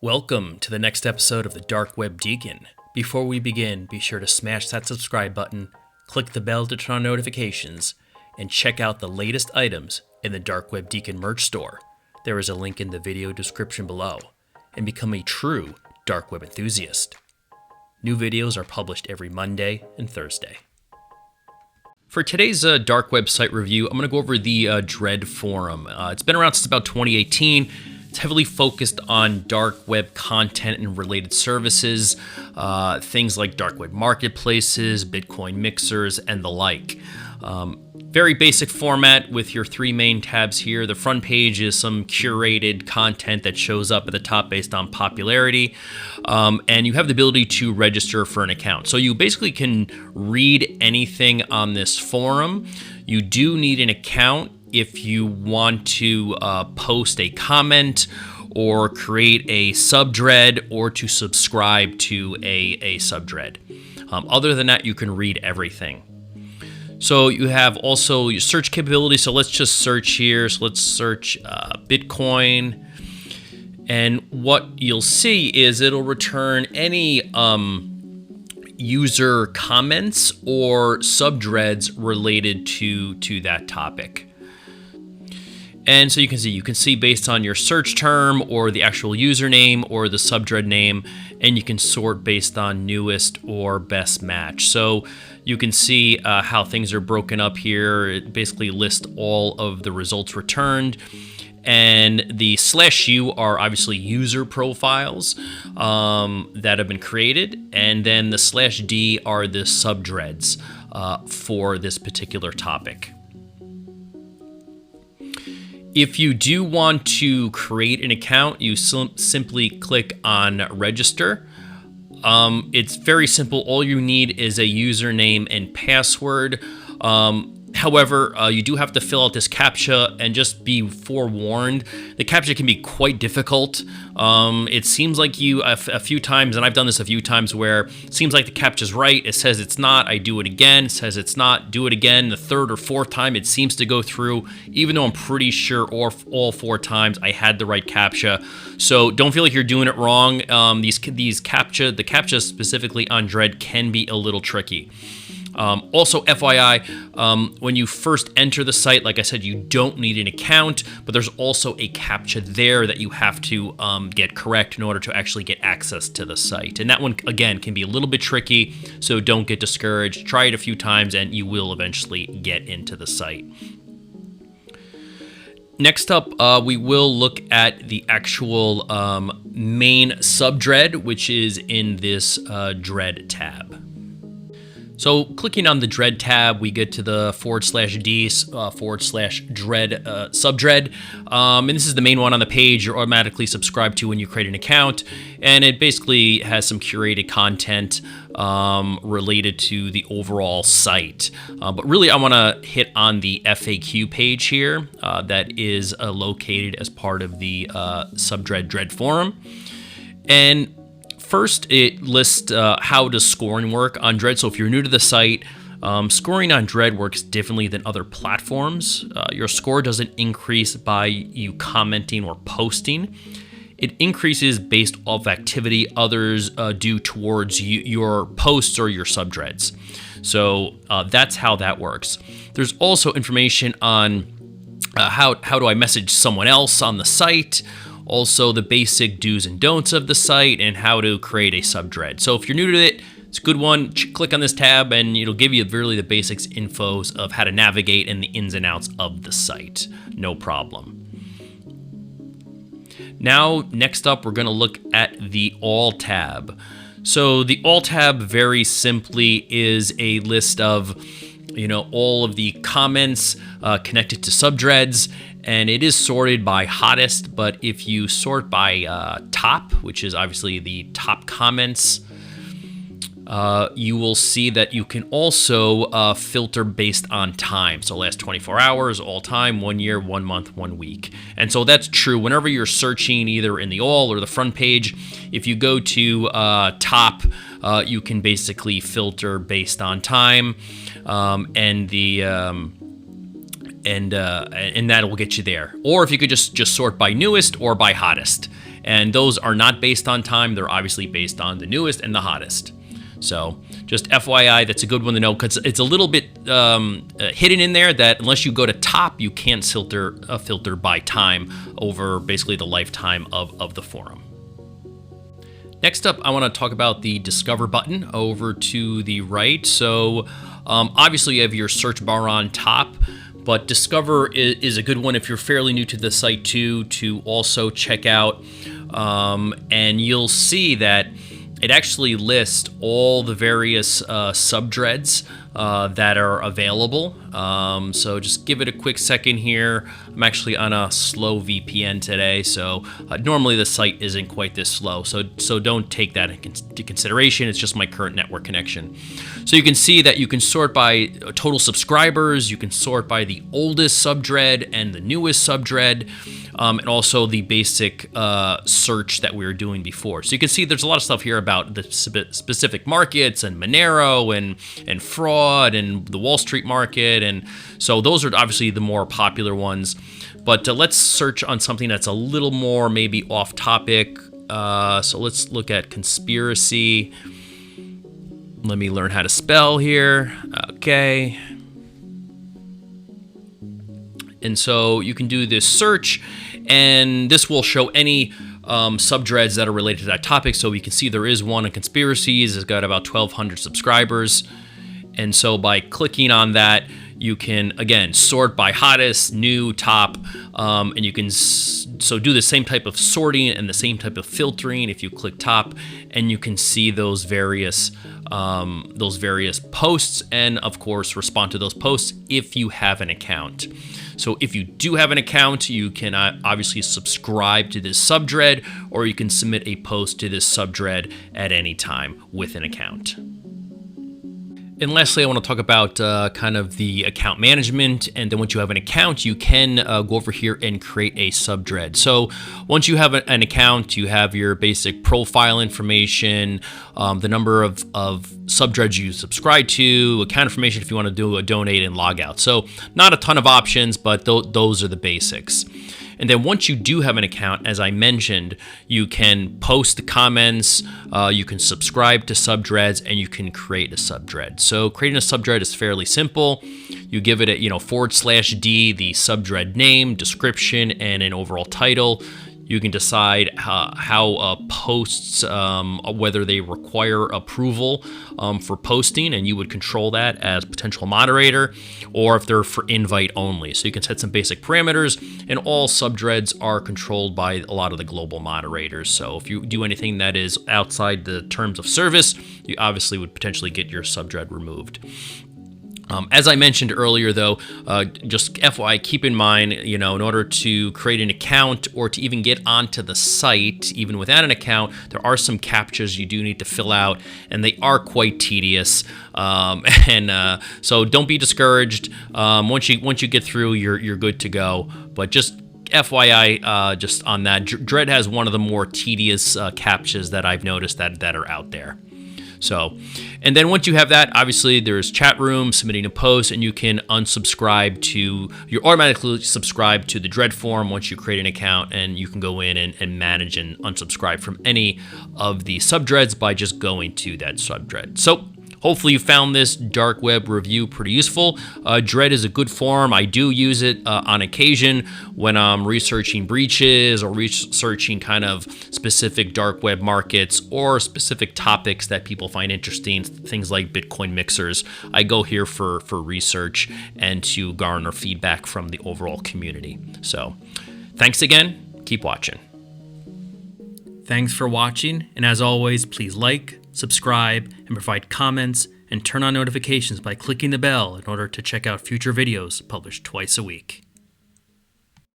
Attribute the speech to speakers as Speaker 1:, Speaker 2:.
Speaker 1: Welcome to the next episode of the Dark Web Deacon. Before we begin, be sure to smash that subscribe button, click the bell to turn on notifications, and check out the latest items in the Dark Web Deacon merch store. There is a link in the video description below, and become a true Dark Web enthusiast. New videos are published every Monday and Thursday. For today's Dark Web site review, I'm going to go over the Dread Forum. It's been around since about 2018. It's heavily focused on dark web content and related services, things like dark web marketplaces, Bitcoin mixers, and the like. Very basic format with your three main tabs here. The front page is some curated content that shows up at the top based on popularity, and you have the ability to register for an account. So you basically can read anything on this forum. You do need an account if you want to post a comment or create a subdread or to subscribe to a subdread. Other than that, you can read everything. So you have also your search capability. So let's just search here. So let's search Bitcoin. And what you'll see is it'll return any user comments or subdreads related to that topic. And so you can see based on your search term or the actual username or the subdread name, and you can sort based on newest or best match. So you can see how things are broken up here. It basically lists all of the results returned. And the /u are obviously user profiles that have been created. And then the /d are the subdreads for this particular topic. If you do want to create an account, you simply click on register. It's very simple. All you need is a username and password. However, you do have to fill out this CAPTCHA, and just be forewarned, the CAPTCHA can be quite difficult. It seems like a few times, and I've done this a few times, where it seems like the CAPTCHA's right, it says it's not, I do it again, it says it's not, do it again, the third or fourth time it seems to go through, even though I'm pretty sure all four times I had the right CAPTCHA. So don't feel like you're doing it wrong. The CAPTCHA specifically on Dread can be a little tricky. Also, FYI, when you first enter the site, like I said, you don't need an account, but there's also a CAPTCHA there that you have to get correct in order to actually get access to the site. And that one, again, can be a little bit tricky, so don't get discouraged. Try it a few times, and you will eventually get into the site. Next up, we will look at the actual main subdread, which is in this Dread tab. So clicking on the Dread tab, we get to the /d /dread subdread. And this is the main one on the page you're automatically subscribed to when you create an account. And it basically has some curated content related to the overall site. But really, I want to hit on the FAQ page here that is located as part of the subdread Dread Forum. And first, it lists how does scoring work on Dread. So if you're new to the site, scoring on Dread works differently than other platforms. Your score doesn't increase by you commenting or posting. It increases based off activity others do towards your posts or your subdreads. So that's how that works. There's also information on how do I message someone else on the site. Also, the basic do's and don'ts of the site and how to create a subdread. So if you're new to it, it's a good one. Click on this tab and it'll give you really the basics infos of how to navigate and the ins and outs of the site. No problem. Now, next up, we're going to look at the All tab. So the All tab very simply is a list of all of the comments connected to subdreads, and it is sorted by hottest, but if you sort by top, which is obviously the top comments, you will see that you can also filter based on time. So last 24 hours, all time, 1 year, 1 month, 1 week. And so that's true whenever you're searching either in the all or the front page. If you go to top, you can basically filter based on time, and the and that will get you there. Or if you could just sort by newest or by hottest. And those are not based on time. They're obviously based on the newest and the hottest. So just FYI, that's a good one to know, because it's a little bit hidden in there that unless you go to top, you can't filter by time over basically the lifetime of the forum. Next up, I want to talk about the Discover button over to the right. So obviously you have your search bar on top, but Discover is a good one if you're fairly new to the site too, to also check out. And you'll see that it actually lists all the various subdreads that are available. So just give it a quick second here. I'm actually on a slow VPN today, so normally the site isn't quite this slow. So don't take that into consideration. It's just my current network connection. So you can see that you can sort by total subscribers. You can sort by the oldest subdread and the newest subdread. And also the basic search that we were doing before. So you can see there's a lot of stuff here about the specific markets and Monero and fraud and the Wall Street market. And so those are obviously the more popular ones. But let's search on something that's a little more maybe off topic. So let's look at conspiracy. Let me learn how to spell here. Okay. And so you can do this search, and this will show any subdreads that are related to that topic. So we can see there is one on conspiracies. It's got about 1,200 subscribers. And so by clicking on that, you can, again, sort by hottest, new, top, and you can so do the same type of sorting and the same type of filtering if you click top, and you can see those various posts, and of course respond to those posts if you have an account. So if you do have an account, you can obviously subscribe to this subdread, or you can submit a post to this subdread at any time with an account. And lastly, I want to talk about kind of the account management. And then once you have an account, you can go over here and create a subdread. So once you have an account, you have your basic profile information, the number of subdreads you subscribe to, account information if you want to do a donate and log out. So not a ton of options, but those are the basics. And then once you do have an account, as I mentioned, you can post the comments, you can subscribe to subdreads, and you can create a subdread. So creating a subdread is fairly simple. You give it a /D, the subdread name, description, and an overall title. You can decide how posts, whether they require approval for posting, and you would control that as potential moderator, or if they're for invite only. So you can set some basic parameters, and all subdreads are controlled by a lot of the global moderators. So if you do anything that is outside the terms of service, you obviously would potentially get your subdread removed. As I mentioned earlier, though, just FYI, keep in mind, in order to create an account or to even get onto the site, even without an account, there are some CAPTCHAs you do need to fill out, and they are quite tedious. So don't be discouraged. Once you get through, you're good to go. But just FYI, just on that, Dread has one of the more tedious CAPTCHAs that I've noticed that are out there. So, and then once you have that, obviously there's chat room, submitting a post, and you can you're automatically subscribed to the Dread forum once you create an account, and you can go in and manage and unsubscribe from any of the subdreads by just going to that subdread. So hopefully you found this dark web review pretty useful. Dread is a good forum. I do use it on occasion when I'm researching breaches or researching kind of specific dark web markets or specific topics that people find interesting, things like Bitcoin mixers. I go here for research and to garner feedback from the overall community. So thanks again. Keep watching. Thanks for watching, and as always, please like, subscribe, and provide comments, and turn on notifications by clicking the bell in order to check out future videos published twice a week.